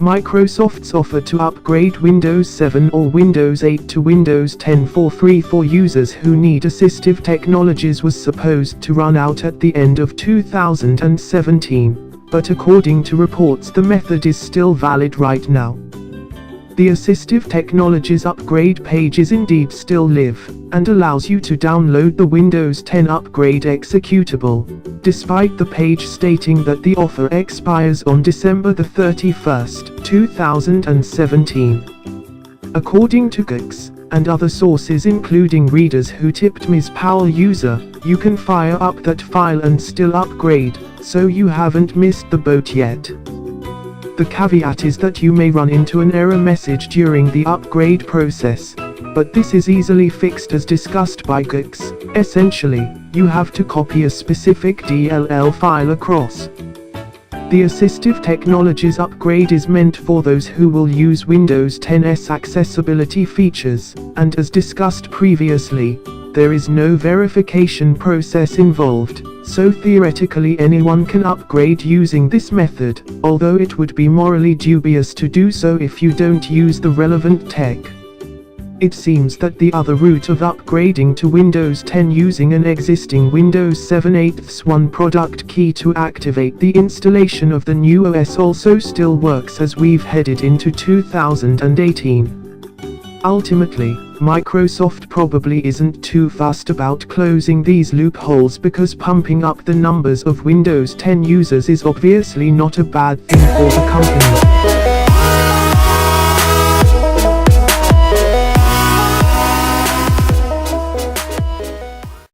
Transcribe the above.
Microsoft's offer to upgrade Windows 7 or Windows 8 to Windows 10 for free for users who need assistive technologies was supposed to run out at the end of 2017, but according to reports the method is still valid right now. The Assistive Technologies upgrade page is indeed still live, and allows you to download the Windows 10 upgrade executable, despite the page stating that the offer expires on December 31, 2017. According to Gadget and other sources including readers who tipped Ms. Powell user, you can fire up that file and still upgrade, so you haven't missed the boat yet. The caveat is that you may run into an error message during the upgrade process, but this is easily fixed as discussed by Gadget. Essentially, you have to copy a specific DLL file across. The Assistive Technologies upgrade is meant for those who will use Windows 10's accessibility features, and as discussed previously, there is no verification process involved, so theoretically anyone can upgrade using this method, although it would be morally dubious to do so if you don't use the relevant tech. It seems that the other route of upgrading to Windows 10 using an existing Windows 7 8.1 product key to activate the installation of the new OS also still works as we've headed into 2018. Ultimately, Microsoft probably isn't too fussed about closing these loopholes because pumping up the numbers of Windows 10 users is obviously not a bad thing for the company.